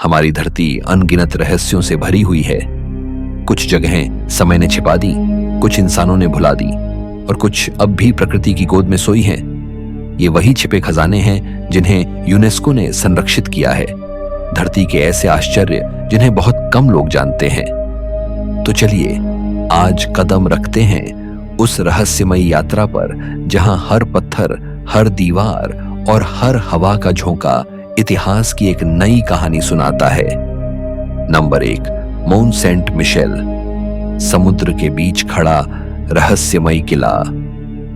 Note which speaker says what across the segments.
Speaker 1: हमारी धरती अनगिनत रहस्यों से भरी हुई है। कुछ जगहें समय ने छिपा दी, कुछ इंसानों ने भुला दी और कुछ अब भी प्रकृति की गोद में सोई हैं। ये वही छिपे खजाने हैं जिन्हें यूनेस्को ने संरक्षित किया है, धरती के ऐसे आश्चर्य जिन्हें बहुत कम लोग जानते हैं। तो चलिए आज कदम रखते हैं उस रहस्यमयी यात्रा पर जहां हर पत्थर, हर दीवार और हर हवा का झोंका इतिहास की एक नई कहानी सुनाता है। नंबर 1, माउंट सेंट मिशेल, समुद्र के बीच खड़ा रहस्यमयी किला।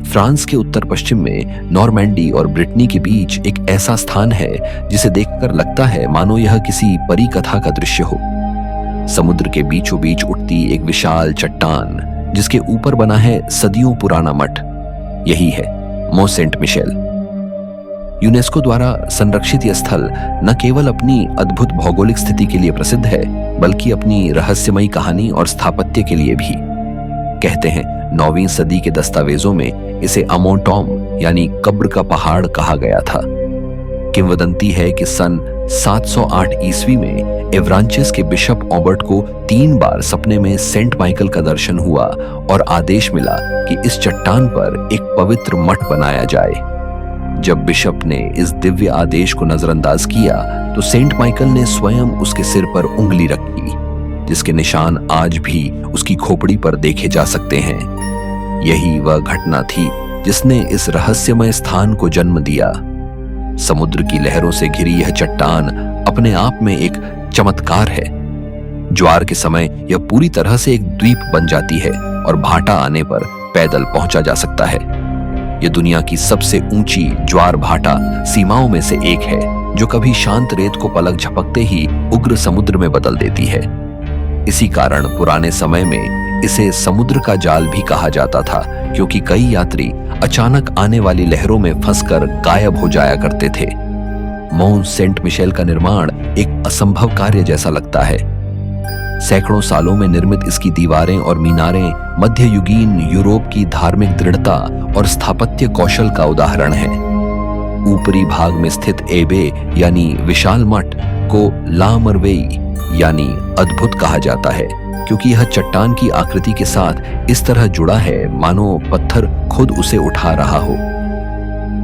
Speaker 1: फ्रांस के उत्तर पश्चिम में नॉर्मैंडी और ब्रिटनी के बीच एक ऐसा स्थान है जिसे देखकर लगता है मानो यह किसी परी कथा का दृश्य हो। समुद्र के बीचों बीच उठती एक विशाल चट्टान जिसके ऊपर बना है सदियों पुराना मठ, यही है माउंट सेंट मिशेल। यूनेस्को द्वारा संरक्षित यह स्थल न केवल अपनी अद्भुत भौगोलिक स्थिति के लिए प्रसिद्ध है, बल्कि अपनी रहस्यमयी कहानी और स्थापत्य के लिए भी। कहते हैं 9वीं सदी के दस्तावेजों में इसे अमोन टॉम यानी कब्र का पहाड़ कहा गया था। किंवदंती है कि सन 708 ईस्वी में एवरांचिस के बिशप ऑबर्ट को 3 बार सपने में सेंट माइकल का दर्शन हुआ और आदेश मिला कि इस चट्टान पर एक पवित्र मठ बनाया जाए। जब बिशप ने इस दिव्य आदेश को नजरअंदाज किया तो सेंट माइकल ने स्वयं उसके सिर पर उंगली रखी, जिसके निशान आज भी उसकी खोपड़ी पर देखे जा सकते हैं। यही वह घटना थी जिसने इस रहस्यमय स्थान को जन्म दिया। समुद्र की लहरों से घिरी यह चट्टान अपने आप में एक चमत्कार है। ज्वार के समय यह पूरी तरह से एक द्वीप बन जाती है और भाटा आने पर पैदल पहुंचा जा सकता है। यह दुनिया की सबसे ऊंची ज्वार भाटा सीमाओं में से एक है, जो कभी शांत रेत को पलक झपकते ही उग्र समुद्र में बदल देती है। इसी कारण पुराने समय में इसे समुद्र का जाल भी कहा जाता था, क्योंकि कई यात्री अचानक आने वाली लहरों में फंसकर गायब हो जाया करते थे। माउंट सेंट मिशेल का निर्माण एक असंभव कार्य जैसा लगता है। सैकड़ों सालों में निर्मित इसकी दीवारें और मीनारें मध्ययुगीन यूरोप की धार्मिक दृढ़ता और स्थापत्य कौशल का उदाहरण है। ऊपरी भाग में स्थित एबे यानी विशाल मठ को ला मरवेई यानी अद्भुत कहा जाता है, क्योंकि यह चट्टान की आकृति के साथ इस तरह जुड़ा है मानो पत्थर खुद उसे उठा रहा हो।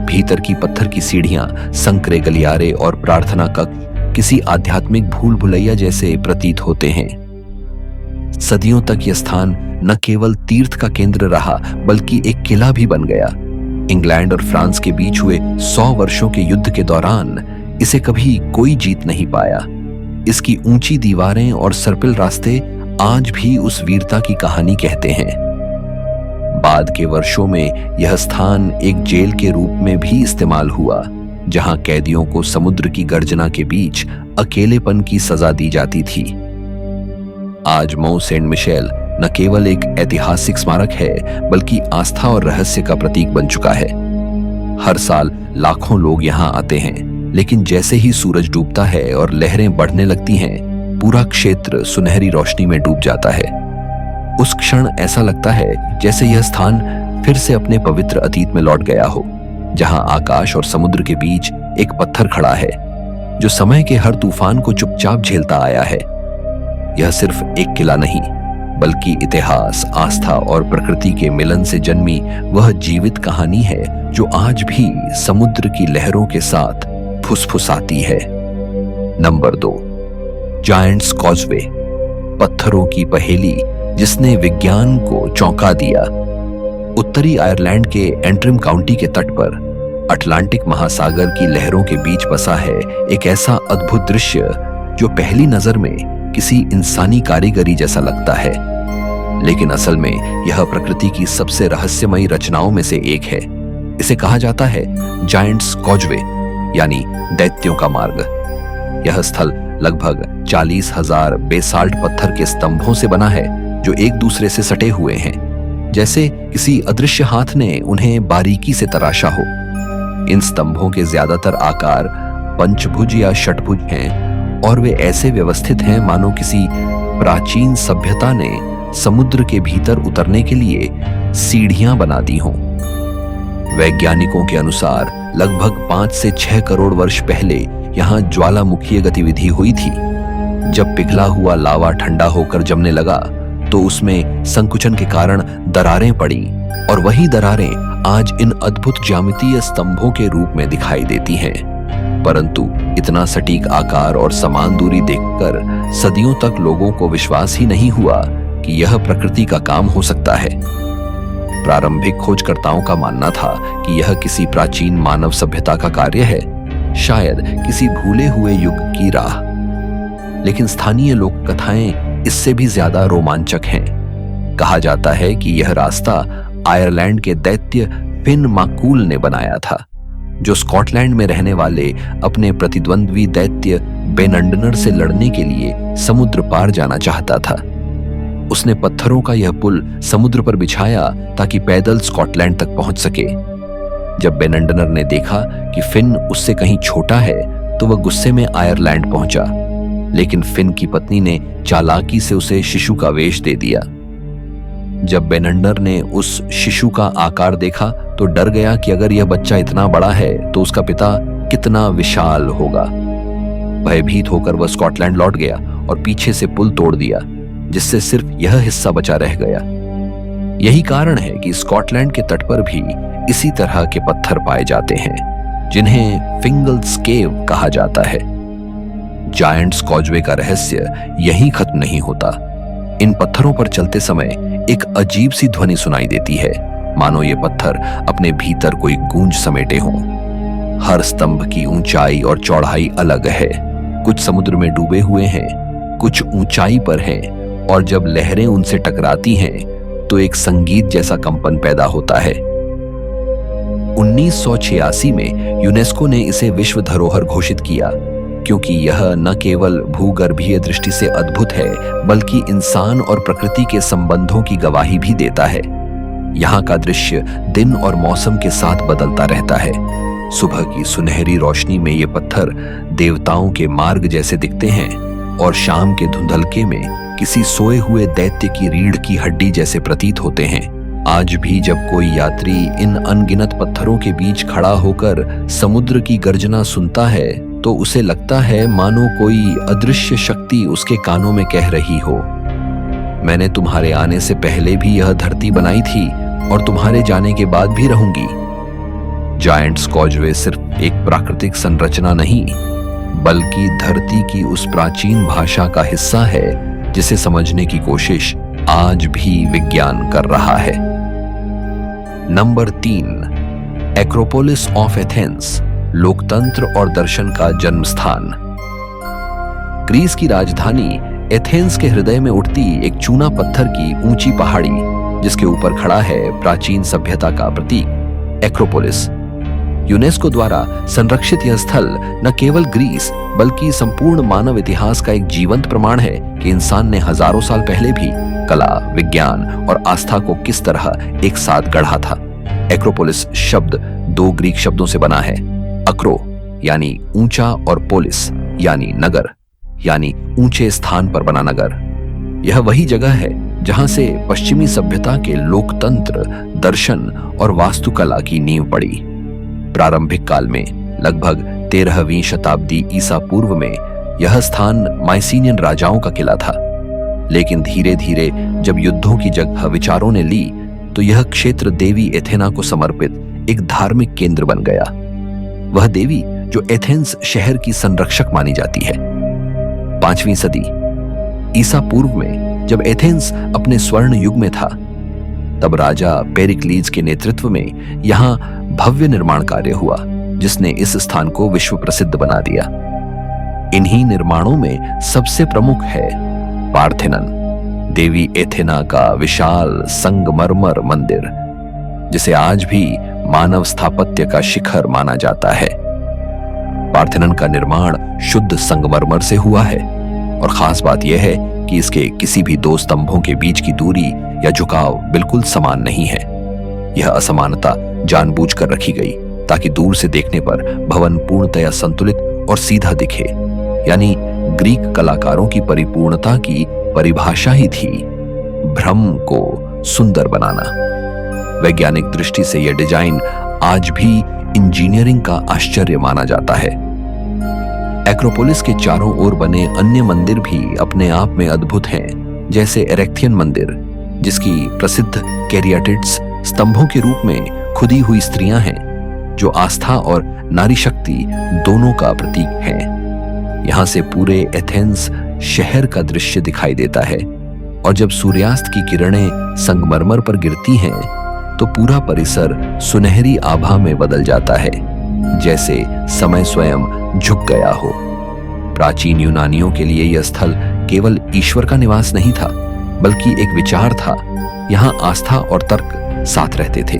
Speaker 1: भीतर की पत्थर की सीढ़ियां, संकरे गलियारे और प्रार्थना कक्ष किसी आध्यात्मिक भूल भुलैया जैसे प्रतीत होते हैं। सदियों तक यह स्थान न केवल तीर्थ का केंद्र रहा, बल्कि एक किला भी बन गया। इंग्लैंड और फ्रांस के बीच हुए 100 वर्षों के युद्ध के दौरान इसे कभी कोई जीत नहीं पाया। इसकी ऊंची दीवारें और सर्पिल रास्ते आज भी उस वीरता की कहानी कहते हैं। बाद के वर्षों में यह स्थान एक जेल के रूप में भी इस्तेमाल हुआ, जहां कैदियों को समुद्र की गर्जना के बीच अकेलेपन की सजा दी जाती थी। आज माउंट सेंट मिशेल न केवल एक ऐतिहासिक स्मारक है, बल्कि आस्था और रहस्य का प्रतीक बन चुका है। हर साल लाखों लोग यहां आते हैं, लेकिन जैसे ही सूरज डूबता है और लहरें बढ़ने लगती हैं, पूरा क्षेत्र सुनहरी रोशनी में डूब जाता है। उस क्षण ऐसा लगता है जैसे यह स्थान फिर से अपने पवित्र अतीत में लौट गया हो, जहां आकाश और समुद्र के बीच एक पत्थर खड़ा है जो समय के हर तूफान को चुपचाप झेलता आया है। यह सिर्फ एक किला नहीं, बल्कि इतिहास, आस्था और प्रकृति के मिलन से जन्मी वह जीवित कहानी है जो आज भी समुद्र की लहरों के साथ फुसफुसाती है। नंबर 2, जायंट्स कॉजवे, पत्थरों की पहेली जिसने विज्ञान को चौंका दिया। उत्तरी आयरलैंड के एंट्रिम काउंटी के तट पर अटलांटिक महासागर की लहरों के बीच बसा है एक ऐसा अद्भुत दृश्य जो पहली नजर में किसी इंसानी कारीगरी जैसा लगता है, लेकिन असल में यह प्रकृति की सबसे रहस्यमयी रचनाओं में से एक है। इसे कहा जाता है जायंट्स कॉजवे यानी दैत्यों का मार्ग। यह स्थल लगभग 40,000 बेसाल्ट पत्थर के स्तंभों से बना है जो एक दूसरे से सटे हुए हैं, जैसे किसी अदृश्य हाथ ने उन्हें बारीकी से तराशा हो। इन स्तंभों के ज्यादातर आकार पंचभुज या षटभुज हैं और वे ऐसे व्यवस्थित हैं मानो किसी प्राचीन सभ्यता ने समुद्र के भीतर उतरने के लिए सीढ़ियां बना दी हों। वैज्ञानिकों के अनुसार लगभग 5 से 6 करोड़ वर्ष पहले यहां ज्वालामुखीय गतिविधि हुई थी, जब पिघला हुआ लावा ठंडा होकर जमने लगा तो उसमें संकुचन के कारण दरारें पड़ी और वही दरारें आज इन अद्भुत ज्यामितीय स्तंभों के रूप में दिखाई देती हैं। परंतु इतना सटीक आकार और समान दूरी देखकर सदियों तक लोगों को विश्वास ही नहीं हुआ कि यह प्रकृति का काम हो सकता है। प्रारंभिक खोजकर्ताओं का मानना था कि यह किसी प्राचीन मानव सभ्यता का कार्य है, शायद किसी भूले हुए युग की राह। लेकिन स्थानीय लोक कथाएं इससे भी ज्यादा रोमांचक हैं। कहा जाता है कि यह रास्ता आयरलैंड के दैत्य फिन माकूल ने बनाया था, जो स्कॉटलैंड में रहने वाले अपने प्रतिद्वंद्वी दैत्य बेनंडनर से लड़ने के लिए समुद्र पार जाना चाहता था। उसने पत्थरों का यह पुल समुद्र पर बिछाया ताकि पैदल स्कॉटलैंड तक पहुंच सके। जब बेनंडनर ने देखा कि फिन उससे कहीं छोटा है तो वह गुस्से में आयरलैंड पहुंचा, लेकिन फिन की पत्नी ने चालाकी से उसे शिशु का वेश दे दिया। जब बेनंडनर ने उस शिशु का आकार देखा तो डर गया कि अगर यह बच्चा इतना बड़ा है तो उसका पिता कितना विशाल होगा। भयभीत होकर वह स्कॉटलैंड लौट गया और पीछे से पुल तोड़ दिया, जिससे सिर्फ यह हिस्सा बचा रह गया। यही कारण है कि स्कॉटलैंड के तट पर भी इसी तरह के पत्थर पाए जाते हैं, जिन्हें फिंगल्स केव कहा जाता है। जायंट्स कॉजवे का रहस्य यहीं खत्म नहीं होता। इन पत्थरों पर चलते समय एक अजीब सी ध्वनि सुनाई देती है, मानो ये पत्थर अपने भीतर कोई गूंज समेटे हों। हर स्तंभ की ऊंचाई और चौड़ाई अलग है। कुछ समुद्र में डूबे हुए हैं, कुछ ऊंचाई पर हैं, और जब लहरें उनसे टकराती हैं तो एक संगीत जैसा कंपन पैदा होता है। 1986 में यूनेस्को ने इसे विश्व धरोहर घोषित किया, क्योंकि यह न केवल भूगर्भीय दृष्टि से अद्भुत है बल्कि इंसान और प्रकृति के संबंधों की गवाही भी देता है। यहाँ का दृश्य दिन और मौसम के साथ बदलता रहता है। सुबह की सुनहरी रोशनी में ये पत्थर देवताओं के मार्ग जैसे दिखते हैं और शाम के धुंधलके में किसी सोए हुए दैत्य की रीढ़ की हड्डी जैसे प्रतीत होते हैं। आज भी जब कोई यात्री इन अनगिनत पत्थरों के बीच खड़ा होकर समुद्र की गर्जना सुनता है तो उसे लगता है मानो कोई अदृश्य शक्ति उसके कानों में कह रही हो, मैंने तुम्हारे आने से पहले भी यह धरती बनाई थी और तुम्हारे जाने के बाद भी रहूंगी। जायंट्स कॉजवे सिर्फ एक प्राकृतिक संरचना नहीं, बल्कि धरती की उस प्राचीन भाषा का हिस्सा है जिसे समझने की कोशिश आज भी विज्ञान कर रहा है। नंबर 3, एक्रोपोलिस ऑफ एथेंस, लोकतंत्र और दर्शन का जन्म स्थान। ग्रीस की राजधानी एथेंस के हृदय में उठती एक चूना पत्थर की ऊंची पहाड़ी, जिसके ऊपर खड़ा है प्राचीन सभ्यता का प्रतीक एक्रोपोलिस। यूनेस्को द्वारा संरक्षित यह स्थल न केवल ग्रीस बल्कि संपूर्ण मानव इतिहास का एक जीवंत प्रमाण है कि इंसान ने हजारों साल पहले भी कला, विज्ञान और आस्था को किस तरह एक साथ गढ़ा था। एक्रोपोलिस शब्द 2 ग्रीक शब्दों से बना है, अक्रो यानी ऊंचा और पोलिस यानी नगर, यानी ऊंचे स्थान पर बना नगर। यह वही जगह है जहां से पश्चिमी सभ्यता के लोकतंत्र, दर्शन और वास्तुकला की नींव पड़ी। प्रारंभिक काल में लगभग 13वीं शताब्दी ईसा पूर्व में यह स्थान माइसीनियन राजाओं का किला था, लेकिन धीरे धीरे जब युद्धों की जगह विचारों ने ली तो यह क्षेत्र देवी एथेना को समर्पित एक धार्मिक केंद्र बन गया। वह देवी जो एथेंस शहर की संरक्षक मानी जाती है। 5वीं सदी ईसा पूर्व में जब एथेंस अपने स्वर्ण युग में था, तब राजा पेरिक्लीज के नेतृत्व में यहाँ भव्य निर्माण कार्य हुआ, जिसने इस स्थान को विश्व प्रसिद्ध बना दिया। इन्हीं निर्माणों में सबसे प्रमुख है पार्थेनन, देवी एथेना का विशाल संगमरमर मंदिर, जिसे आज भी मानव स्थापत्य का शिखर माना जाता है। पार्थेनन का निर्माण शुद्ध संगमरमर से हुआ है और खास बात यह है कि इसके किसी भी 2 स्तंभों के बीच की दूरी या झुकाव बिल्कुल समान नहीं है। यह असमानता जानबूझकर रखी गई ताकि दूर से देखने पर भवन पूर्णतया संतुलित और सीधा दिखे, यानी ग्रीक कलाकारों की परिपूर्णता की परिभाषा ही थी भ्रम को सुंदर बनाना। वैज्ञानिक दृष्टि से यह डिजाइन आज भी इंजीनियरिंग का आश्चर्य माना जाता है। एक्रोपोलिस के चारों ओर बने अन्य मंदिर भी अपने आप में अद्भुत हैं, जैसे एरेक्थियन मंदिर, जिसकी प्रसिद्ध कैरियाटिड्स स्तंभों के रूप में खुदी हुई स्त्रियां हैं, जो आस्था और नारी शक्ति दोनों का प्रतीक हैं। यहां से पूरे एथेंस शहर का दृश्य दिखाई देता है, और जब सूर्यास्त की किरणें संगमरमर पर गिरती हैं तो पूरा परिसर सुनहरी आभा में बदल जाता है, जैसे समय स्वयं झुक गया हो। प्राचीन यूनानियों के लिए यह स्थल केवल ईश्वर का निवास नहीं था, बल्कि एक विचार था। यहाँ आस्था और तर्क साथ रहते थे।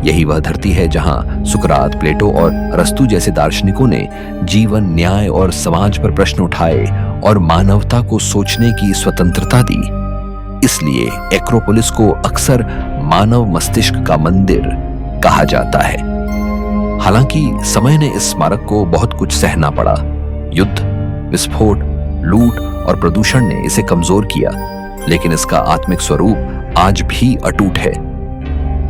Speaker 1: यही वह धरती है जहां सुकरात, प्लेटो और अरस्तु जैसे दार्शनिकों ने जीवन, न्याय और समाज पर प्रश्न उठाए और मानवता को सोचने की स्वतंत्रता दी। इसलिए एक्रोपोलिस को अक्सर मानव मस्तिष्क का मंदिर कहा जाता है। हालांकि समय ने इस स्मारक को बहुत कुछ सहना पड़ा। युद्ध, विस्फोट, लूट और प्रदूषण ने इसे कमजोर किया, लेकिन इसका आत्मिक स्वरूप आज भी अटूट है।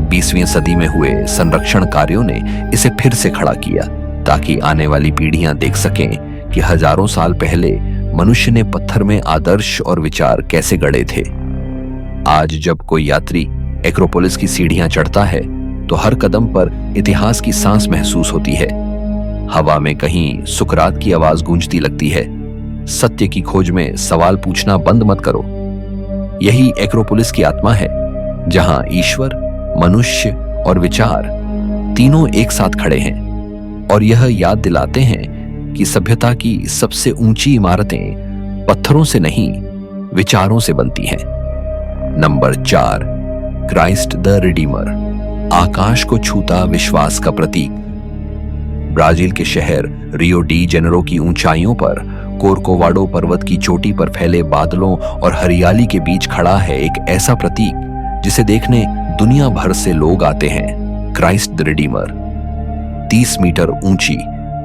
Speaker 1: 20वीं सदी में हुए संरक्षण कार्यों ने इसे फिर से खड़ा किया, ताकि आने वाली पीढ़ियां देख सकें कि हजारों साल पहले मनुष्य ने पत्थर में आदर्श और विचार कैसे गढ़े थे। आज जब कोई यात्री एक्रोपोलिस की सीढ़ियां चढ़ता है तो हर कदम पर इतिहास की सांस महसूस होती है। हवा में कहीं सुकरात की आवाज गूंजती लगती है। सत्य की खोज में सवाल पूछना बंद मत करो। यही एक्रोपोलिस की आत्मा है, जहां ईश्वर, मनुष्य और विचार तीनों एक साथ खड़े हैं, और यह याद दिलाते हैं कि सभ्यता की सबसे ऊंची इमारतें पत्थरों से नहीं, विचारों से बनती हैं। नंबर 4, क्राइस्ट द रिडीमर, आकाश को छूता विश्वास का प्रतीक। ब्राजील के शहर रियो डी जेनेरो की ऊंचाइयों पर कोरकोवाडो पर्वत की चोटी पर फैले बादलों और हरियाली के बीच खड़ा है एक ऐसा प्रतीक जिसे देखने दुनिया भर से लोग आते हैं। क्राइस्ट द रिडीमर 30 मीटर ऊंची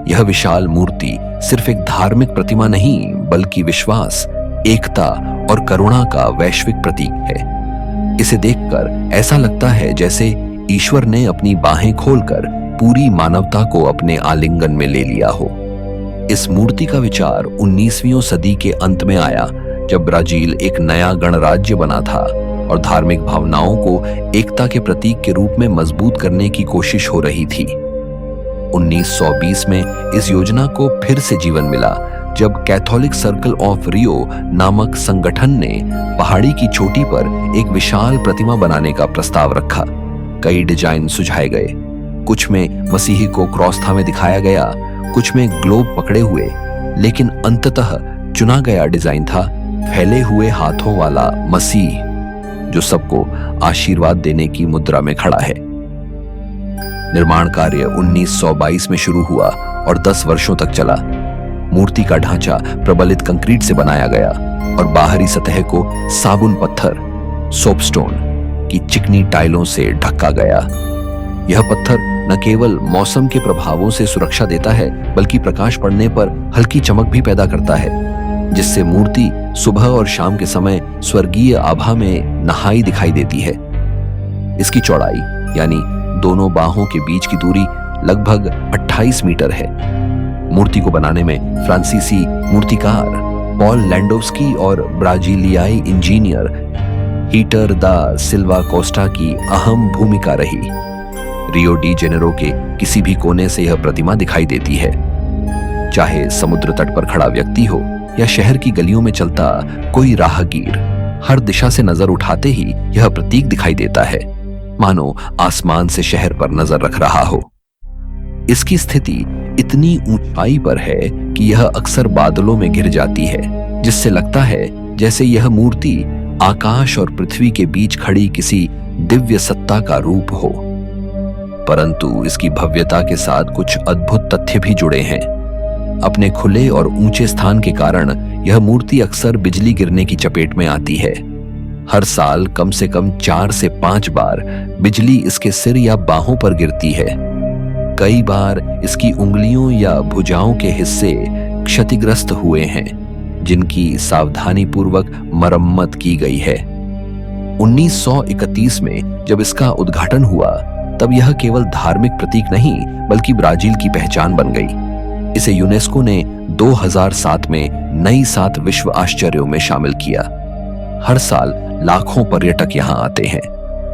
Speaker 1: यह विशाल मूर्ति सिर्फ एक धार्मिक प्रतिमा नहीं, बल्कि विश्वास, एकता और करुणा का वैश्विक प्रतीक है। इसे देखकर ऐसा लगता है जैसे ईश्वर ने अपनी बाहें खोलकर पूरी मानवता को अपने आलिंगन में ले लिया हो। इस मूर्ति का विचार 19वीं सदी के अंत में आया, जब ब्राजील एक नया गणराज्य बना था और धार्मिक भावनाओं को एकता के प्रतीक के रूप में मजबूत करने की कोशिश हो रही थी। 1920 में इस योजना को फिर से जीवन मिला, जब कैथोलिक सर्कल ऑफ रियो नामक संगठन ने पहाड़ी की चोटी पर एक विशाल प्रतिमा बनाने का प्रस्ताव रखा। कई डिजाइन सुझाए गए, कुछ में मसीही को क्रॉस थामे दिखाया गया, कुछ में ग्लोब पकड़े हुए, लेकिन अंततः चुना गया डिजाइन था फैले हुए हाथों वाला मसीह, जो सबको आशीर्वाद देने की मुद्रा में खड़ा है। निर्माण कार्य 1922 में शुरू हुआ और 10 वर्षों तक चला। मूर्ति का ढांचा प्रबलित कंक्रीट से बनाया गया और बाहरी सतह को साबुन पत्थर, सोपस्टोन की चिकनी टाइलों से ढका गया। यह पत्थर न केवल मौसम के प्रभावों से सुरक्षा देता है, बल्कि प्रकाश पड़ने पर हल्की चमक भी पैदा करता है, जिससे मूर्ति सुबह और शाम के समय स्वर्गीय आभा में नहाई दिखाई देती है। इसकी चौड़ाई यानी दोनों बाहों के बीच की दूरी लगभग 28 मीटर है। मूर्ति को बनाने में फ्रांसीसी मूर्तिकार पॉल लैंडोव्स्की और ब्राजीलियाई इंजीनियर हीटर दा सिल्वा कोस्टा की अहम भूमिका रही। रियो डी जेनेरो के किसी भी कोने से यह प्रतिमा दिखाई देती है, चाहे समुद्र तट पर खड़ा व्यक्ति हो या शहर की गलियों में चलता कोई राहगीर। हर दिशा से नजर उठाते ही यह प्रतीक दिखाई देता है, मानो आसमान से शहर पर नजर रख रहा हो। इसकी स्थिति इतनी ऊंचाई पर है कि यह अक्सर बादलों में घिर जाती है, जिससे लगता है जैसे यह मूर्ति आकाश और पृथ्वी के बीच खड़ी किसी दिव्य सत्ता का रूप हो। परंतु इसकी भव्यता के साथ कुछ अद्भुत तथ्य भी जुड़े हैं। अपने खुले और ऊंचे स्थान के कारण यह मूर्ति अक्सर बिजली गिरने की चपेट में आती है। हर साल कम से कम 4 से 5 बार बिजली इसके सिर या बाहों पर गिरती है। कई बार इसकी उंगलियों या भुजाओं के हिस्से क्षतिग्रस्त हुए हैं, जिनकी सावधानी पूर्वक मरम्मत की गई है। 1931 में जब इसका उद्घाटन हुआ, तब यह केवल धार्मिक प्रतीक नहीं, बल्कि ब्राजील की पहचान बन गई। इसे यूनेस्को ने 2007 में नई 7 विश्व आश्चर्यों में शामिल किया। हर साल लाखों पर्यटक यहाँ आते हैं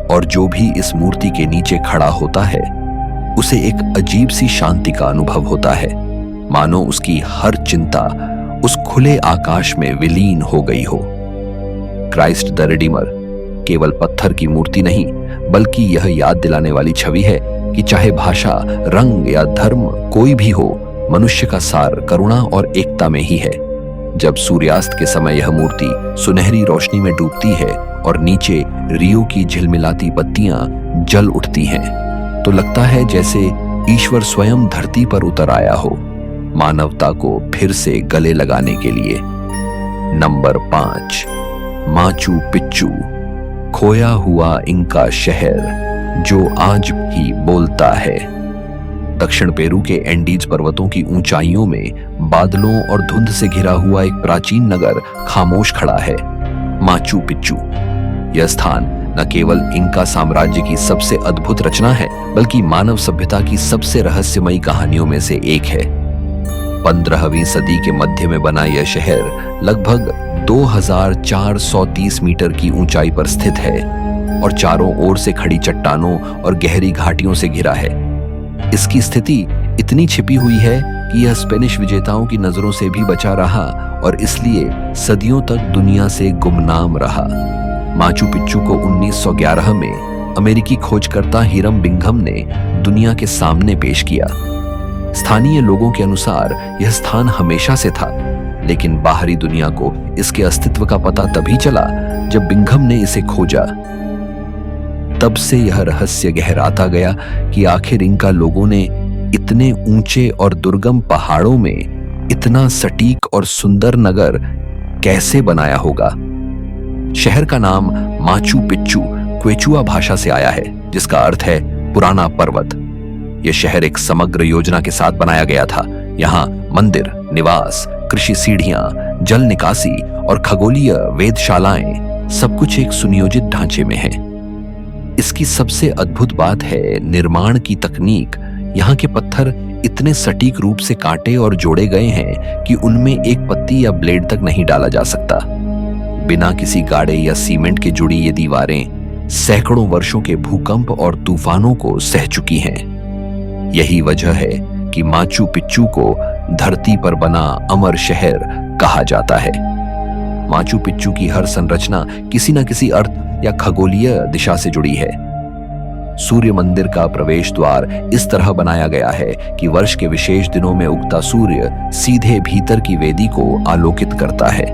Speaker 1: और जो भी इस मूर्ति के नीचे खड़ा होता है उसे एक अजीब सी शांति का अनुभव होता है, मानो उसकी हर चिंता उस खुले आकाश में विलीन हो गई हो। क्राइस्ट द रिडीमर केवल पत्थर की मूर्ति नहीं, बल्कि यह याद दिलाने वाली छवि है कि चाहे भाषा, रंग या धर्म कोई भी हो, मनुष्य का सार करुणा और एकता में ही है। जब सूर्यास्त के समय यह मूर्ति सुनहरी रोशनी में डूबती है और नीचे रियो की झिलमिलाती बत्तियां जल उठती हैं, तो लगता है जैसे ईश्वर स्वयं धरती पर उतर आया हो, मानवता को फिर से गले लगाने के लिए। नंबर 5, माचू पिच्चू, खोया हुआ इंका शहर जो आज भी बोलता है। दक्षिण पेरू के एंडीज पर्वतों की ऊंचाइयों में बादलों और धुंध से घिरा हुआ एक प्राचीन नगर खामोश खड़ा है, माचू पिच्चू। यह स्थान न केवल इंका साम्राज्य की सबसे अद्भुत रचना है, बल्कि मानव सभ्यता की सबसे रहस्यमयी कहानियों में से एक है। 15वीं सदी के मध्य में बना यह शहर लगभग 2430 मीटर की ऊंचाई पर स्थित है और चारों ओर से खड़ी चट्टानों और गहरी घाटियों से घिरा है। इसकी स्थिति इतनी छिपी हुई है कि यह स्पेनिश विजेताओं की नजरों से भी बचा रहा और इसलिए सदियों तक दुनिया से गुमनाम रहा। माचू पिच्चू को 1911 में अमेरिकी खोजकर्ता हिरम बिंघम ने दुनिया के सामने पेश किया। स्थानीय लोगों के अनुसार यह स्थान हमेशा से था, लेकिन बाहरी दुनिया को इसके अस्तित्व का पता तभी चला जब बिंघम ने इसे खोजा। तब से यह रहस्य गहराता गया कि आखिर इंका लोगों ने इतने ऊंचे और दुर्गम पहाड़ों में इतना सटीक और सुंदर नगर कैसे बनाया होगा। शहर का नाम माचू पिच्चू क्वेचुआ भाषा से आया है, जिसका अर्थ है पुराना पर्वत। यह शहर एक समग्र योजना के साथ बनाया गया था। यहाँ मंदिर, निवास, कृषि सीढ़ियां, जल निकासी और खगोलीय वेधशालाएं सब कुछ एक सुनियोजित ढांचे में है। इसकी सबसे अद्भुत बात है निर्माण की तकनीक। यहाँ के पत्थर इतने सटीक रूप से काटे और जोड़े गए हैं कि उनमें एक पत्ती या ब्लेड तक नहीं डाला जा सकता। बिना किसी गाड़े या सीमेंट के जुड़ी ये दीवारें सैकड़ों वर्षों के भूकंप और तूफानों को सह चुकी हैं। यही वजह है कि माचू पिच्चू को धरती पर बना अमर शहर कहा जाता है। माचू पिच्चू की हर संरचना किसी न किसी अर्थ या खगोलीय दिशा से जुड़ी है। सूर्य मंदिर का प्रवेश द्वार इस तरह बनाया गया है कि वर्ष के विशेष दिनों में उगता सूर्य सीधे भीतर की वेदी को आलोकित करता है।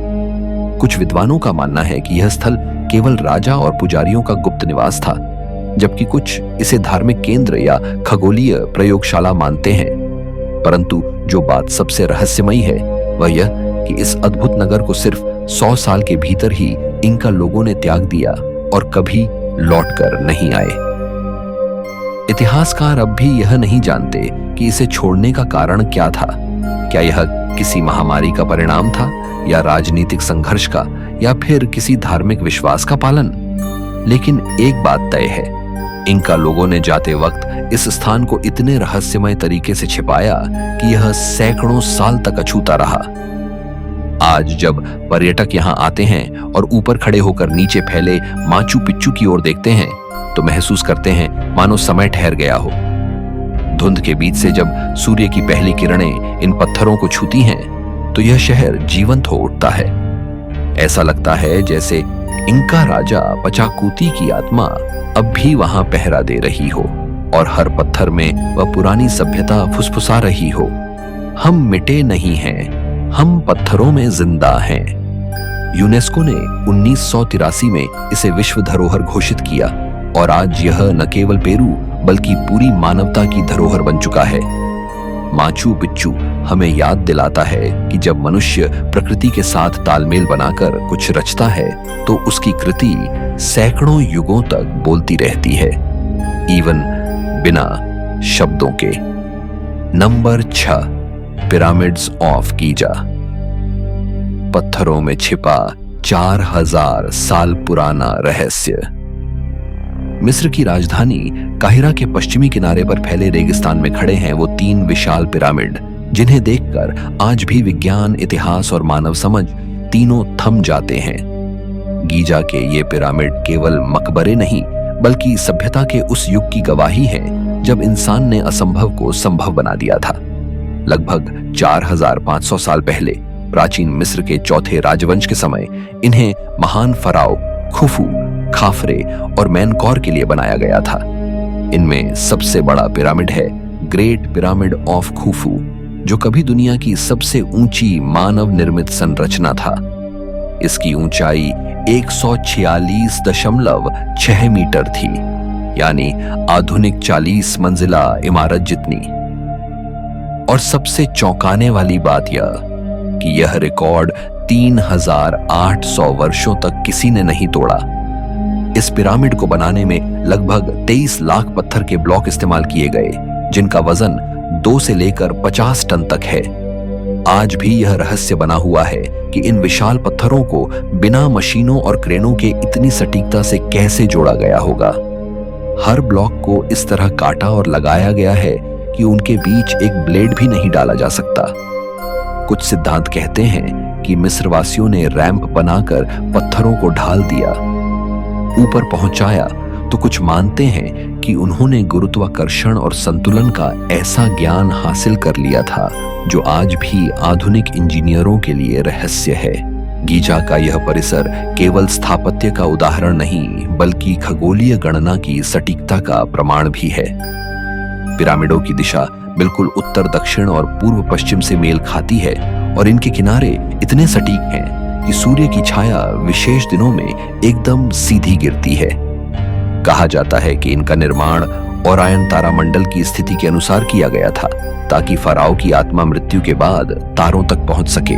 Speaker 1: कुछ विद्वानों का मानना है कि यह स्थल केवल राजा और पुजारियों का गुप्त निवास था, जबकि कुछ इसे धार्मिक केंद्र या खगोलीय प्रयोगशाला मानते हैं। परंतु जो बात सबसे रहस्यमयी है वह यह कि इस अद्भुत नगर को सिर्फ 100 साल के भीतर ही इंका लोगों ने त्याग दिया और कभी लौटकर नहीं आए। इतिहासकार अब भी यह नहीं जानते कि इसे छोड़ने का कारण क्या था। क्या यह किसी महामारी का परिणाम था, या राजनीतिक संघर्ष का, या फिर किसी धार्मिक विश्वास का पालन? लेकिन एक बात तय है, इंका लोगों ने जाते वक्त इस स्थान को इतने रहस्यमय तरीके से छिपाया कि यह सैकड़ों साल तक अछूता रहा। आज जब पर्यटक यहाँ आते हैं और ऊपर खड़े होकर नीचे फैले माचू पिच्चू की ओर देखते हैं तो महसूस करते हैं मानो समय ठहर गया हो। धुंध के बीच से जब सूर्य की पहली किरणें इन पत्थरों को छूती हैं तो यह शहर जीवंत हो उठता है। ऐसा लगता है जैसे इंका राजा पचाकूती की आत्मा अब भी वहां पहरा दे रही हो और हर पत्थर में वह पुरानी सभ्यता फुसफुसा रही हो। हम मिटे नहीं हैं, हम पत्थरों में जिंदा हैं। यूनेस्को ने 1983 में इसे विश्व धरोहर घोषित किया और आज यह न केवल पेरू बल्कि पूरी मानवता की धरोहर बन चुका है। माचू पिच्चू हमें याद दिलाता है कि जब मनुष्य प्रकृति के साथ तालमेल बनाकर कुछ रचता है तो उसकी कृति सैकड़ों युगों तक बोलती रहती है, इवन बिना शब्दों के। Number 6, pyramids of Giza. पत्थरों में छिपा 4000 साल पुराना रहस्य। मिस्र की राजधानी काहिरा के पश्चिमी किनारे पर फैले रेगिस्तान में खड़े हैं वो 3 विशाल पिरामिड जिन्हें देखकर आज भी विज्ञान, इतिहास और मानव समझ तीनों थम जाते हैं। गीजा के ये पिरामिड केवल मकबरे नहीं बल्कि सभ्यता के उस युग की गवाही है जब इंसान ने असंभव को संभव बना दिया था। लगभग 4500 साल पहले प्राचीन मिस्र के चौथे राजवंश के समय इन्हें महान फराओ खुफू, खाफरे और मेनकौर के लिए बनाया गया था। इनमें सबसे बड़ा पिरामिड है ग्रेट पिरामिड ऑफ खुफू, जो कभी दुनिया की सबसे ऊंची मानव निर्मित संरचना था। इसकी ऊंचाई 146.6 मीटर थी, यानी आधुनिक 40 मंजिला इमारत जितनी। और सबसे चौंकाने वाली बात यह कि यह रिकॉर्ड 3800 वर्षों तक किसी ने नहीं तोड़ा। इस पिरामिड को बनाने में लगभग 23 लाख पत्थर के ब्लॉक इस्तेमाल किए गए, जिनका वजन 2 से लेकर 50 टन तक है। आज भी यह रहस्य बना हुआ है कि इन विशाल पत्थरों को बिना मशीनों और क्रेनों के इतनी सटीकता से कैसे जोड़ा गया होगा। हर ब्लॉक को इस तरह काटा और लगाया गया है कि उनके बीच एक ब्लेड भी नहीं डाला जा सकता। कुछ सिद्धांत कहते हैं कि मिस्रवासियों ने रैंप बनाकर पत्थरों को ढाल दिया, ऊपर पहुंचाया, तो कुछ मानते हैं कि उन्होंने गुरुत्वाकर्षण और संतुलन का ऐसा ज्ञान हासिल कर लिया था जो आज भी आधुनिक इंजीनियरों के लिए रहस्य है। गीजा का यह परिसर केवल स्थापत्य का उदाहरण नहीं बल्कि खगोलीय गणना की सटीकता का प्रमाण भी है। पिरामिडों की दिशा बिल्कुल उत्तर दक्षिण और पूर्व पश्चिम से मेल खाती है और इनके किनारे इतने सटीक हैं कि सूर्य की छाया विशेष दिनों में एकदम सीधी गिरती है। कहा जाता है कि इनका निर्माण ओरायन तारामंडल की स्थिति के अनुसार किया गया था ताकि फराओ की आत्मा मृत्यु के बाद तारों तक पहुंच सके।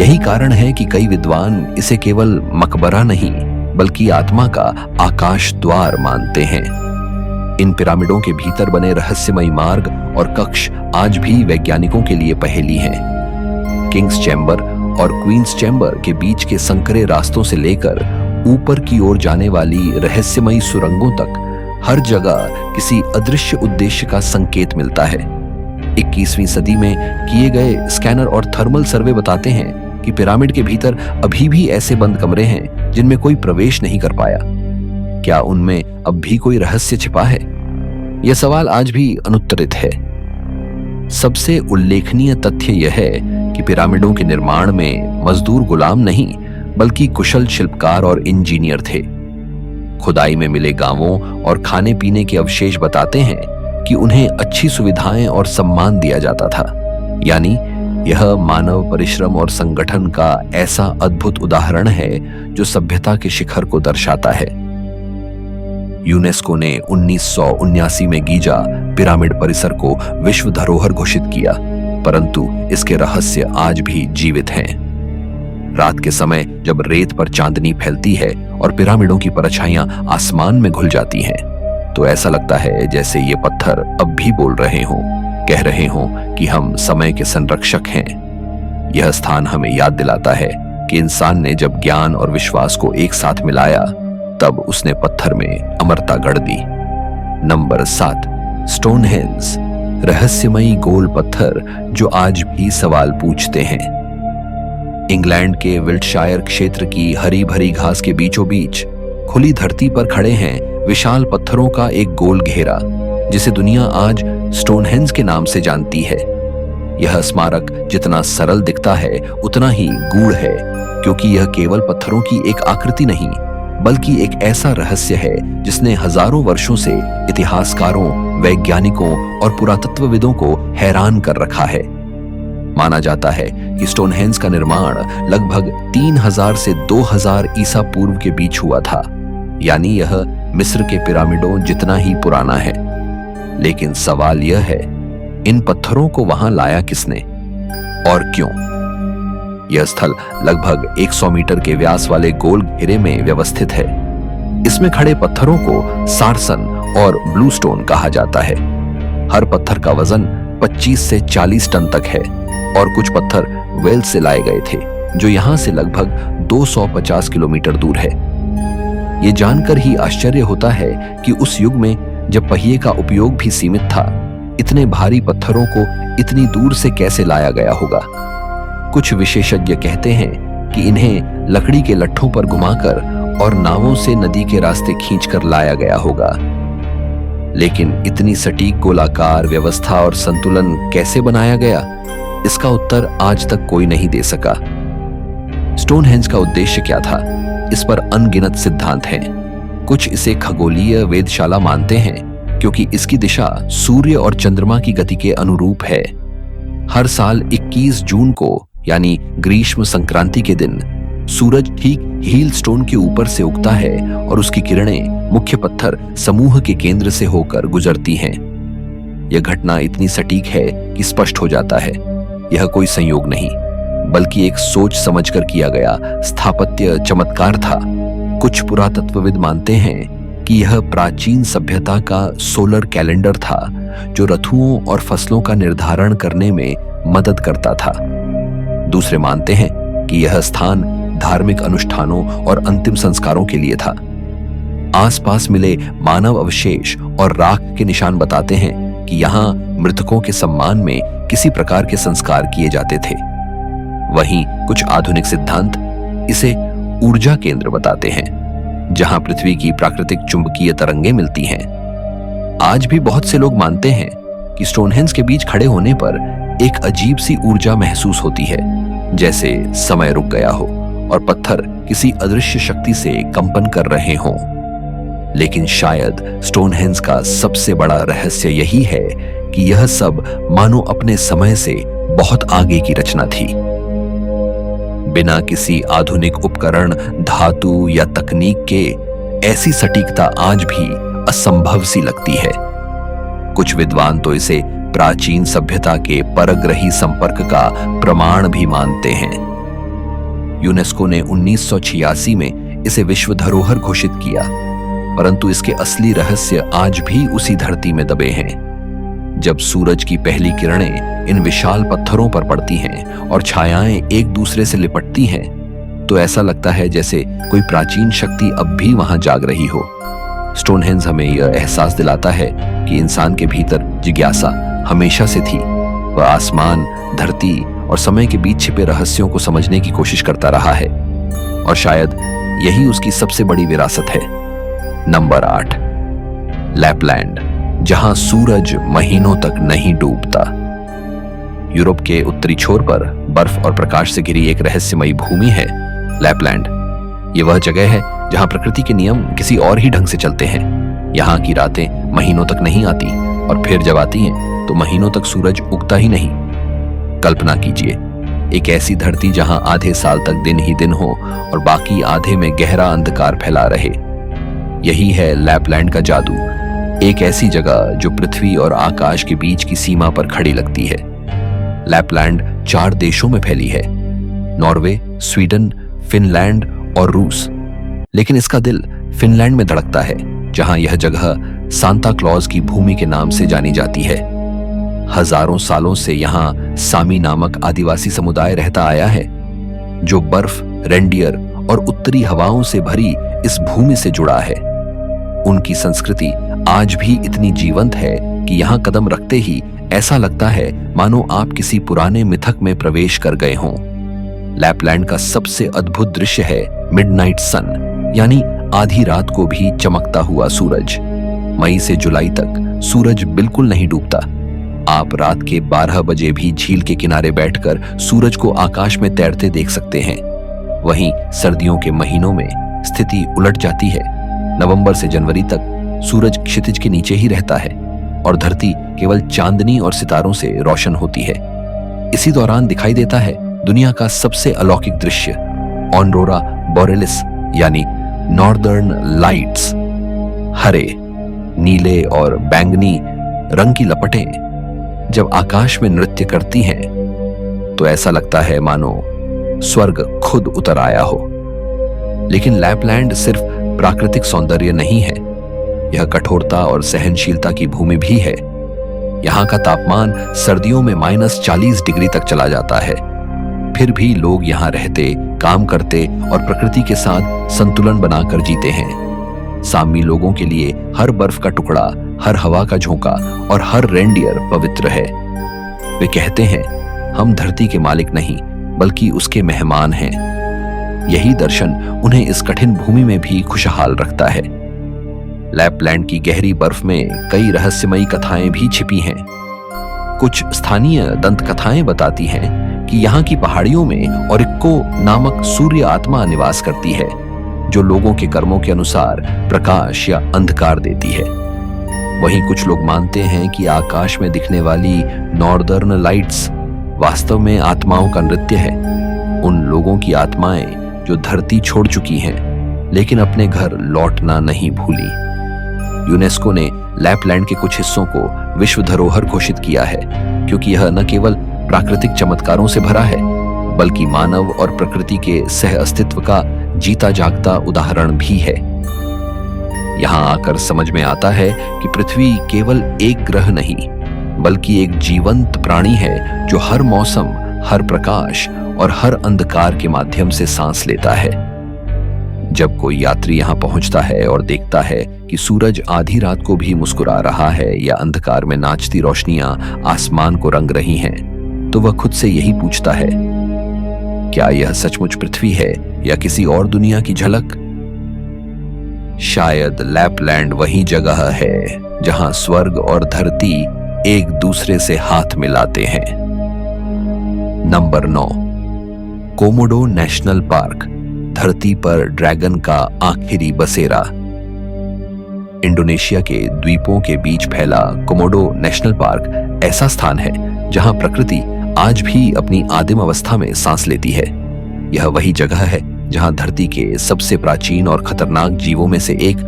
Speaker 1: यही कारण है कि कई विद्वान इसे केवल मकबरा नहीं बल्कि आत्मा का आकाश द्वार मानते हैं। इन पिरामिडों के भीतर बने रहस्यमयी मार्ग और कक्ष आज भी वैज्ञानिकों के लिए पहेली हैं। किंग्स चैम्बर और क्वींस चैम्बर के बीच के संकरे रास्तों से लेकर ऊपर की ओर जाने वाली रहस्यमयी सुरंगों तक हर जगह किसी अदृश्य उद्देश्य का संकेत मिलता है। 21वीं सदी में किए गए स्कैनर और थर्मल सर्वे बताते हैं कि पिरामिड के भीतर अभी भी ऐसे बंद कमरे हैं जिनमें कोई प्रवेश नहीं कर पाया। क्या उनमें अब भी कोई रहस्य छिपा है? यह सवाल आज भी अनुत्तरित है। सबसे उल्लेखनीय तथ्य यह है कि पिरामिडों के निर्माण में मजदूर गुलाम नहीं बल्कि कुशल शिल्पकार और इंजीनियर थे। खुदाई में मिले गांवों और खाने पीने के अवशेष बताते हैं कि उन्हें अच्छी सुविधाएं और सम्मान दिया जाता था। यानी यह मानव परिश्रम और संगठन का ऐसा अद्भुत उदाहरण है जो सभ्यता के शिखर को दर्शाता है। यूनेस्को ने 1979 में गीजा पिरामिड परिसर को विश्व धरोहर घोषित किया, परंतु इसके रहस्य आज भी जीवित हैं। रात के समय जब रेत पर चांदनी फैलती है और पिरामिडों की परछाइयां आसमान में घुल जाती हैं, तो ऐसा लगता है जैसे ये पत्थर अब भी बोल रहे हों, कह रहे हों कि हम समय के संरक्षक हैं। यह स्थान हमें याद दिलाता है कि इंसान ने जब ज्ञान और विश्वास को एक साथ मिलाया तब उसने पत्थर में अमरता गढ़ दी। नंबर 7, स्टोनहेंज, रहस्यमयी गोल पत्थर जो आज भी सवाल पूछते हैं। इंग्लैंड के विल्टशायर क्षेत्र की हरी भरी घास के बीचों बीच खुली धरती पर खड़े हैं विशाल पत्थरों का एक गोल घेरा, जिसे दुनिया आज स्टोनहेंज के नाम से जानती है। यह स्मारक जितना सरल दिखता है उतना ही गूढ़ है, क्योंकि यह केवल पत्थरों की एक आकृति नहीं बल्कि एक ऐसा रहस्य है जिसने हजारों वर्षों से इतिहासकारों, वैज्ञानिकों और पुरातत्वविदों को हैरान कर रखा है। माना जाता है कि स्टोनहेंज का निर्माण लगभग 3000 से 2000 ईसा पूर्व के बीच हुआ था, यानी यह मिस्र के पिरामिडों जितना ही पुराना है। लेकिन सवाल यह है, इन पत्थरों को वहां लाया किसने और क्यों? यह स्थल लगभग 100 मीटर के व्यास वाले गोल घेरे में व्यवस्थित है। इसमें खड़े पत्थरों को सारसन और ब्लूस्टोन कहा जाता है। हर पत्थर का वजन 25 से 40 टन तक है और कुछ पत्थर वेल्स से लाए गए थे, जो यहां से लगभग 250 किलोमीटर दूर है। ये जानकर ही आश्चर्य होता है कि उस युग में जब पहिए का उपयोग भी सीमित था, इतने भारी पत्थरों को इतनी दूर से कैसे लाया गया होगा। कुछ विशेषज्ञ कहते हैं कि इन्हें लकड़ी के लट्ठों पर घुमाकर और नावों से नदी के रास्ते खींचकर लाया गया होगा। लेकिन इतनी सटीक गोलाकार व्यवस्था और संतुलन कैसे बनाया गया, इसका उत्तर आज तक कोई नहीं दे सका। स्टोनहेंज का उद्देश्य क्या था, इस पर अनगिनत सिद्धांत हैं। कुछ इसे खगोलीय वेधशाला मानते हैं क्योंकि इसकी दिशा सूर्य और चंद्रमा की गति के अनुरूप है। हर साल 21 जून को यानी ग्रीष्म संक्रांति के दिन सूरज ठीक हील स्टोन के ऊपर से उगता है और उसकी किरणें मुख्य पत्थर समूह के केंद्र से होकर गुजरती हैं। यह घटना इतनी सटीक है कि स्पष्ट हो जाता है यह कोई संयोग नहीं, बल्कि एक सोच समझकर किया गया स्थापत्य चमत्कार था। कुछ पुरातत्वविद मानते हैं कि यह प्राचीन सभ्यता का सोलर कैलेंडर था जो ऋतुओं और फसलों का निर्धारण करने में मदद करता था। दूसरे मानते हैं कि यह स्थान धार्मिक अनुष्ठानों और अंतिम संस्कारों के लिए था। आसपास मिले मानव अवशेष और राख के निशान बताते हैं कि यहाँ मृतकों के सम्मान में किसी प्रकार के संस्कार किए जाते थे। वहीं कुछ आधुनिक सिद्धांत इसे ऊर्जा केंद्र बताते हैं जहां पृथ्वी की प्राकृतिक चुंबकीय तरंगें मिलती हैं। आज भी बहुत से लोग मानते हैं कि स्टोनहेंज के बीच खड़े होने पर एक अजीब सी ऊर्जा महसूस होती है, जैसे समय रुक गया हो और पत्थर किसी अदृश्य शक्ति से कंपन कर रहे हों। लेकिन शायद स्टोनहेंज का सबसे बड़ा रहस्य यही है कि यह सब मानो अपने समय से बहुत आगे की रचना थी। बिना किसी आधुनिक उपकरण, धातु या तकनीक के ऐसी सटीकता आज भी असंभव सी लगती है। कुछ विद्वान तो इसे प्राचीन सभ्यता के परग्रही संपर्क का प्रमाण भी मानते हैं। यूनेस्को ने 1986 में इसे विश्व धरोहर घोषित किया, परंतु इसके असली रहस्य आज भी उसी धरती में दबे हैं। जब सूरज की पहली किरणें इन विशाल पत्थरों पर पड़ती हैं और छायाएं एक दूसरे से लिपटती हैं, तो ऐसा लगता है जैसे कोई प्राचीन शक्ति अब भी वहां जाग रही हो। स्टोनहेंज हमें यह एहसास दिलाता है कि इंसान के भीतर जिज्ञासा हमेशा से थी। वह आसमान, धरती और समय के बीच छिपे रहस्यों को समझने की कोशिश करता रहा है, और शायद यही उसकी सबसे बड़ी विरासत है। नंबर 8, लैपलैंड, जहां सूरज महीनों तक नहीं डूबता। यूरोप के उत्तरी छोर पर बर्फ और प्रकाश से घिरी एक रहस्यमयी भूमि है लैपलैंड। ये वह जगह है जहां प्रकृति के नियम किसी और ही ढंग से चलते हैं। यहाँ की रातें महीनों तक नहीं आती और फिर जब आती हैं तो महीनों तक सूरज उगता ही नहीं। कल्पना कीजिए, एक ऐसी धरती जहां आधे साल तक दिन ही दिन हो और बाकी आधे में गहरा अंधकार फैला रहे। यही है लैपलैंड का जादू, एक ऐसी जगह जो पृथ्वी और आकाश के बीच की सीमा पर खड़ी लगती है। लैपलैंड 4 देशों में फैली है, नॉर्वे, स्वीडन, फिनलैंड और रूस। लेकिन इसका दिल फिनलैंड में धड़कता है, जहां यह जगह सांता क्लॉज की भूमि के नाम से जानी जाती है। हजारों सालों से यहां सामी नामक आदिवासी समुदाय रहता आया है, जो बर्फ, रेंडियर और उत्तरी हवाओं से भरी इस भूमि से जुड़ा है। उनकी संस्कृति आज भी इतनी जीवंत है कि यहाँ कदम रखते ही ऐसा लगता है मानो आप किसी पुराने मिथक में प्रवेश कर गए हों। लैपलैंड का सबसे अद्भुत दृश्य है मिडनाइट सन, यानी आधी रात को भी चमकता हुआ सूरज। मई से जुलाई तक सूरज बिल्कुल नहीं डूबता। आप रात के 12 बजे भी झील के किनारे बैठकर सूरज को आकाश में तैरते देख सकते हैं। वहीं सर्दियों के महीनों में स्थिति उलट जाती है। नवंबर से जनवरी तक सूरज क्षितिज के नीचे ही रहता है और धरती केवल चांदनी और सितारों से रोशन होती है। इसी दौरान दिखाई देता है दुनिया का सबसे अलौकिक दृश्य, ऑरोरा बोरेलिस यानी नॉर्दर्न लाइट्स। हरे, नीले और बैंगनी रंग की लपटें जब आकाश में नृत्य करती हैं तो ऐसा लगता है मानो स्वर्ग खुद उतर आया हो। लेकिन लैपलैंड सिर्फ प्राकृतिक सौंदर्य नहीं है, यह कठोरता और सहनशीलता की भूमि भी है। यहाँ का तापमान सर्दियों में -40 डिग्री तक चला जाता है, फिर भी लोग यहाँ रहते, काम करते और प्रकृति के साथ संतुलन बनाकर जीते हैं। सामी लोगों के लिए हर बर्फ का टुकड़ा हर हवा का झोंका और हर रेंडियर पवित्र है। वे कहते हैं, हम धरती के मालिक नहीं बल्कि उसके मेहमान हैं। यही दर्शन उन्हें इस कठिन भूमि में भी खुशहाल रखता है। लैपलैंड की गहरी बर्फ में कई रहस्यमयी कथाएं भी छिपी हैं। कुछ स्थानीय दंत कथाएं बताती हैं कि यहाँ की पहाड़ियों में ओरिक्को नामक सूर्य आत्मा निवास करती है, जो लोगों के कर्मों के अनुसार प्रकाश या अंधकार देती है। वहीं कुछ लोग मानते हैं कि आकाश में दिखने वाली नॉर्दर्न लाइट्स वास्तव में आत्माओं का नृत्य है, उन लोगों की आत्माएं जो धरती छोड़ चुकी हैं लेकिन अपने घर लौटना नहीं भूली। यूनेस्को ने लैपलैंड के कुछ हिस्सों को विश्व धरोहर घोषित किया है क्योंकि यह न केवल प्राकृतिक चमत्कारों से भरा है बल्कि मानव और प्रकृति के सह अस्तित्व का जीता जागता उदाहरण भी है। यहाँ आकर समझ में आता है कि पृथ्वी केवल एक ग्रह नहीं बल्कि एक जीवंत प्राणी है जो हर मौसम, हर प्रकाश और हर अंधकार के माध्यम से सांस लेता है। जब कोई यात्री यहाँ पहुंचता है और देखता है कि सूरज आधी रात को भी मुस्कुरा रहा है या अंधकार में नाचती रोशनियां आसमान को रंग रही हैं, तो वह खुद से यही पूछता है, क्या यह सचमुच पृथ्वी है या किसी और दुनिया की झलक? शायद लैपलैंड वही जगह है जहां स्वर्ग और धरती एक दूसरे से हाथ मिलाते हैं। नंबर 9, कोमोडो नेशनल पार्क, धरती पर ड्रैगन का आखिरी बसेरा। इंडोनेशिया के द्वीपों के बीच फैला कोमोडो नेशनल पार्क ऐसा स्थान है जहां प्रकृति आज भी अपनी आदिम अवस्था में सांस लेती है। यह वही जगह है जहां धरती के सबसे प्राचीन और खतरनाक जीवों में से एक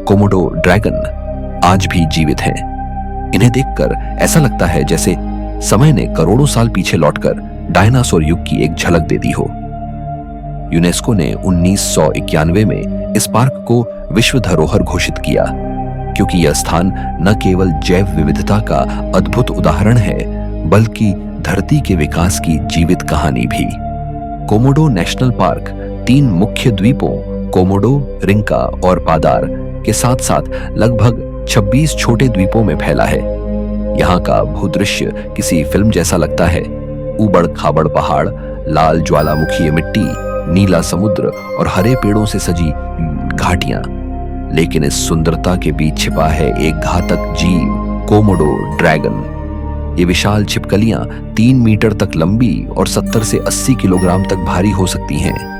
Speaker 1: कोमोडो ड्रैगन आज भी जीवित हैं। इन्हें देखकर ऐसा लगता है जैसे समय ने करोड़ों साल पीछे लौटकर डायनासोर युग की एक झलक दे दी हो। यूनेस्को ने 1991 में इस पार्क को विश्व धरोहर घोषित किया क्योंकि यह स्थान न केवल जैव विविधता का अद्भुत उदाहरण है बल्कि धरती के विकास की जीवित कहानी भी। कोमोडो नेशनल पार्क 3 मुख्य द्वीपों कोमोडो, रिंका और पादार के साथ साथ लगभग 26 छोटे द्वीपों में फैला है। यहाँ का भूदृश्य किसी फिल्म जैसा लगता है। ऊबड़ खाबड़ पहाड़, लाल ज्वालामुखी मिट्टी, नीला समुद्र और हरे पेड़ों से सजी घाटियां, लेकिन इस सुंदरता के बीच छिपा है एक घातक जीव, कोमोडो ड्रैगन। ये विशाल छिपकलियां 3 मीटर तक लंबी और 70 से 80 किलोग्राम तक भारी हो सकती हैं।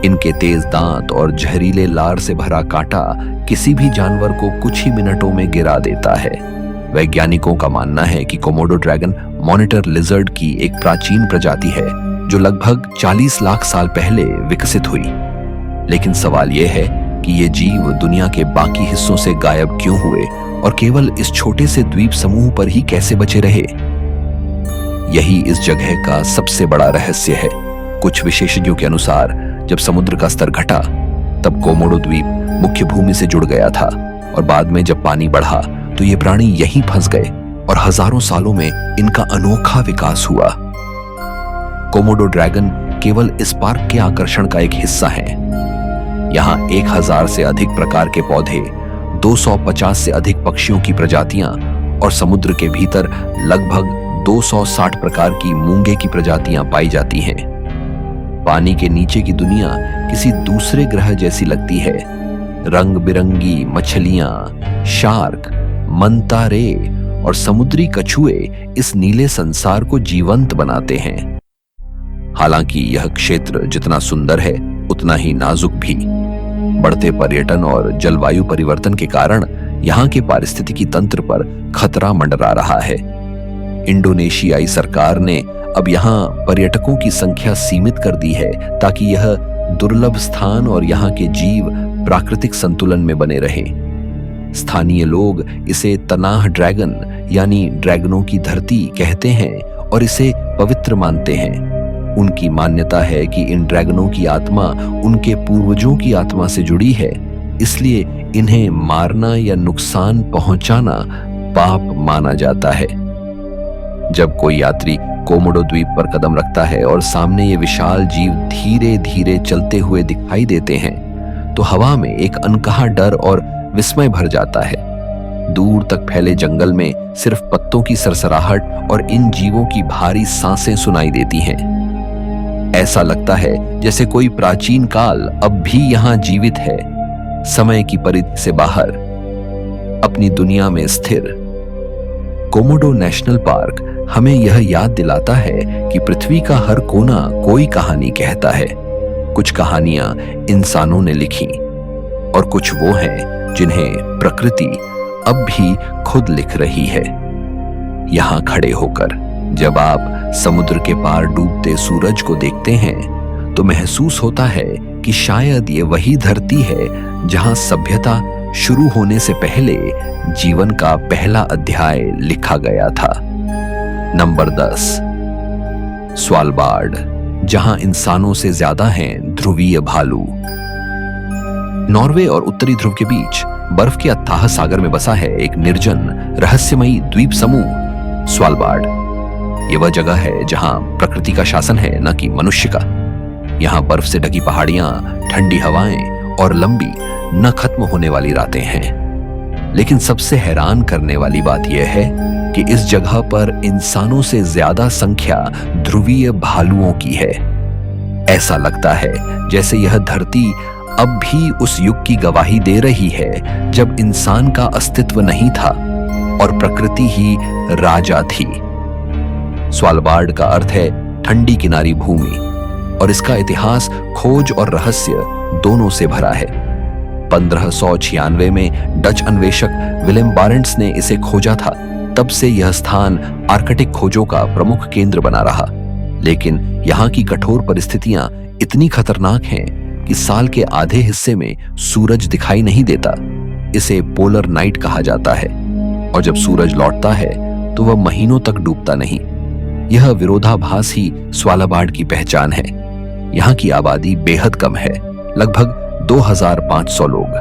Speaker 1: इनके तेज दांत और जहरीले लार से भरा कांटा किसी भी जानवर को कुछ ही मिनटों में गिरा देता है। वैज्ञानिकों का मानना है कि कोमोडो ड्रैगन मॉनिटर लिजर्ड की एक प्राचीन प्रजाति है जो लगभग 40 लाख साल पहले विकसित हुई। लेकिन सवाल यह है कि ये जीव दुनिया के बाकी हिस्सों से गायब क्यों हुए और केवल इस छोटे से द्वीप समूह पर ही कैसे बचे रहे? यही इस जगह का सबसे बड़ा रहस्य है। कुछ विशेषज्ञों के अनुसार जब समुद्र का स्तर घटा तब कोमोडो द्वीप मुख्य भूमि से जुड़ गया था और बाद में जब पानी बढ़ा तो ये प्राणी यहीं फंस गए और हजारों सालों में इनका अनोखा विकास हुआ। कोमोडो ड्रैगन केवल इस पार्क के आकर्षण का एक हिस्सा है। यहाँ 1000 से अधिक प्रकार के पौधे, 250 से अधिक पक्षियों की प्रजातियां और समुद्र के भीतर लगभग 260 प्रकार की मूंगे की प्रजातियां पाई जाती हैं। पानी के नीचे की दुनिया किसी दूसरे ग्रह जैसी लगती है। रंग बिरंगी मछलियां, शार्क, मंतारे और समुद्री कछुए इस नीले संसार को जीवंत बनाते हैं। हालांकि यह क्षेत्र जितना सुंदर है उतना ही नाजुक भी। बढ़ते पर्यटन और जलवायु परिवर्तन के कारण यहाँ के पारिस्थितिकी तंत्र पर खतरा मंडरा रहा है। इंडोनेशियाई सरकार ने अब यहाँ पर्यटकों की संख्या सीमित कर दी है ताकि यह दुर्लभ स्थान और यहाँ के जीव प्राकृतिक संतुलन में बने रहें। स्थानीय लोग इसे तनाह ड्रैगन यानी ड्रैगनों की धरती कहते हैं और इसे पवित्र मानते हैं। उनकी मान्यता है कि इन ड्रैगनों की आत्मा उनके पूर्वजों की आत्मा से जुड़ी है, इसलिए इन्हें मारना या नुकसान पहुंचाना पाप माना जाता है। जब कोई यात्री कोमोडो द्वीप पर कदम रखता है और सामने ये विशाल जीव धीरे धीरे चलते हुए दिखाई देते हैं तो हवा में एक अनकहा डर और विस्मय भर जाता है। दूर तक फैले जंगल में सिर्फ पत्तों की सरसराहट और इन जीवों की भारी सांसें सुनाई देती हैं। ऐसा लगता है जैसे कोई प्राचीन काल अब भी यहां जीवित है, समय की परिधि से बाहर, अपनी दुनिया में स्थिर। कोमोडो नेशनल पार्क हमें यह याद दिलाता है कि पृथ्वी का हर कोना कोई कहानी कहता है। कुछ कहानियां इंसानों ने लिखी और कुछ वो हैं जिन्हें प्रकृति अब भी खुद लिख रही है। यहां खड़े होकर जब आप समुद्र के पार डूबते सूरज को देखते हैं तो महसूस होता है कि शायद ये वही धरती है जहां सभ्यता शुरू होने से पहले जीवन का पहला अध्याय लिखा गया था। नंबर 10, स्वालबार्ड, जहां इंसानों से ज्यादा हैं ध्रुवीय भालू। नॉर्वे और उत्तरी ध्रुव के बीच बर्फ के अथाह सागर में बसा है एक निर्जन रहस्यमयी द्वीप समूह स्वालबार्ड। यह वह जगह है जहां प्रकृति का शासन है, न कि मनुष्य का। यहां बर्फ से ढकी पहाड़ियां, ठंडी हवाएं और लंबी न खत्म होने वाली रातें हैं। लेकिन सबसे हैरान करने वाली बात यह है कि इस जगह पर इंसानों से ज्यादा संख्या ध्रुवीय भालुओं की है। ऐसा लगता है जैसे यह धरती अब भी उस युग की गवाही दे रही है जब इंसान का अस्तित्व नहीं था और प्रकृति ही राजा थी। स्वालबार्ड का अर्थ है ठंडी किनारी भूमि और इसका इतिहास खोज और रहस्य दोनों से भरा है। 1596 में डच अन्वेषक विलेम बारेंट्स ने इसे खोजा था। तब से यह स्थान आर्कटिक खोजों का प्रमुख केंद्र बना रहा। लेकिन यहाँ की कठोर परिस्थितियां इतनी खतरनाक हैं कि साल के आधे हिस्से में सूरज दिखाई नहीं देता। इसे पोलर नाइट कहा जाता है और जब सूरज लौटता है तो वह महीनों तक डूबता नहीं। यह विरोधाभास ही स्वालबार्ड की पहचान है। यहाँ की आबादी बेहद कम है, लगभग 2500 लोग,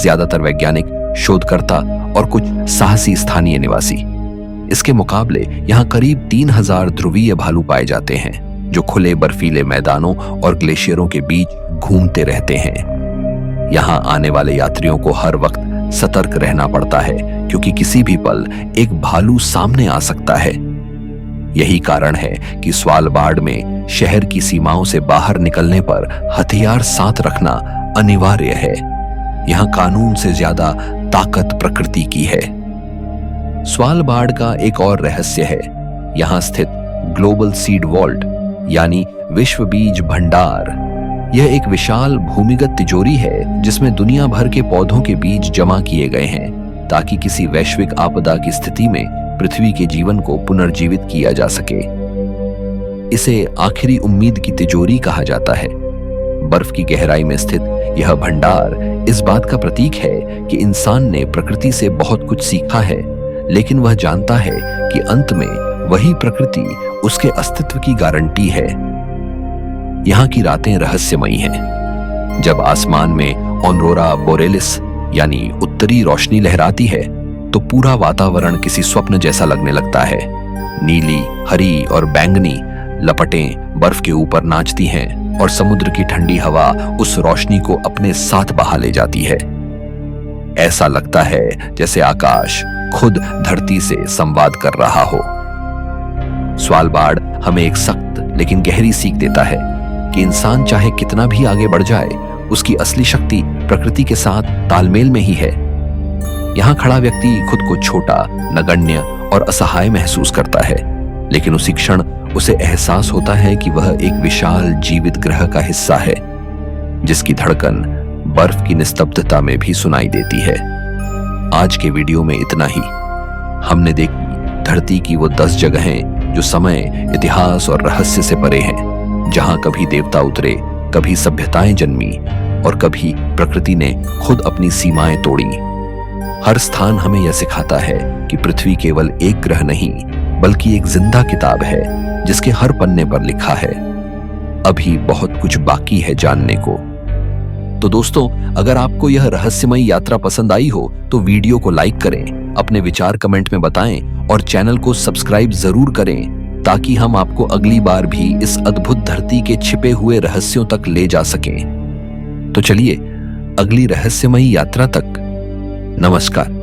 Speaker 1: ज्यादातर वैज्ञानिक, शोधकर्ता और कुछ साहसी स्थानीय निवासी। इसके मुकाबले यहाँ करीब 3000 ध्रुवीय भालू पाए जाते हैं जो खुले बर्फीले मैदानों और ग्लेशियरों के बीच घूमते रहते हैं। यहाँ आने वाले यात्रियों को हर वक्त सतर्क रहना पड़ता है क्योंकि किसी भी पल एक भालू सामने आ सकता है। यही कारण है कि स्वालबार्ड में शहर की सीमाओं से बाहर निकलने पर हथियार साथ रखना अनिवार्य है। यहाँ कानून से ज्यादा ताकत प्रकृति की है। स्वालबार्ड का एक और रहस्य है। यहाँ स्थित ग्लोबल सीड वॉल्ट यानी विश्व बीज भंडार। यह एक विशाल भूमिगत तिजोरी है जिसमें दुनिया भर के पौधों के बीज जमा किए गए हैं ताकि किसी वैश्विक आपदा की स्थिति में पृथ्वी के जीवन को पुनर्जीवित किया जा सके। इसे आखिरी उम्मीद की तिजोरी कहा जाता है। बर्फ की गहराई में स्थित यह भंडार इस बात का प्रतीक है कि इंसान ने प्रकृति से बहुत कुछ सीखा है, लेकिन वह जानता है कि अंत में वही प्रकृति उसके अस्तित्व की गारंटी है। यहाँ की रातें रहस्यमयी हैं। जब आसमान में ऑरोरा बोरेलिस यानी उत्तरी रोशनी लहराती है तो पूरा वातावरण किसी स्वप्न जैसा लगने लगता है। नीली, हरी और बैंगनी लपटें बर्फ के ऊपर नाचती हैं और समुद्र की ठंडी हवा उस रोशनी को अपने साथ बहा ले जाती है। ऐसा लगता है जैसे आकाश खुद धरती से संवाद कर रहा हो। स्वालबार्ड हमें एक सख्त लेकिन गहरी सीख देता है कि इंसान चाहे कितना भी आगे बढ़ जाए, उसकी असली शक्ति प्रकृति के साथ तालमेल में ही है। यहाँ खड़ा व्यक्ति खुद को छोटा, नगण्य और असहाय महसूस करता है, लेकिन उसी क्षण उसे एहसास होता है कि वह एक विशाल जीवित ग्रह का हिस्सा है जिसकी धड़कन बर्फ की निस्तब्धता में भी सुनाई देती है। आज के वीडियो में इतना ही। हमने देखी धरती की वो 10 जगहें जो समय, इतिहास और रहस्य से परे हैं, जहां कभी देवता उतरे, कभी सभ्यताएं जन्मी और कभी प्रकृति ने खुद अपनी सीमाएं तोड़ी। हर स्थान हमें यह सिखाता है कि पृथ्वी केवल एक ग्रह नहीं बल्कि एक जिंदा किताब है जिसके हर पन्ने पर लिखा है अभी बहुत कुछ बाकी है जानने को। तो दोस्तों, अगर आपको यह रहस्यमयी यात्रा पसंद आई हो तो वीडियो को लाइक करें, अपने विचार कमेंट में बताएं और चैनल को सब्सक्राइब जरूर करें ताकि हम आपको अगली बार भी इस अद्भुत धरती के छिपे हुए रहस्यों तक ले जा सकें। तो चलिए अगली रहस्यमयी यात्रा तक नमस्कार।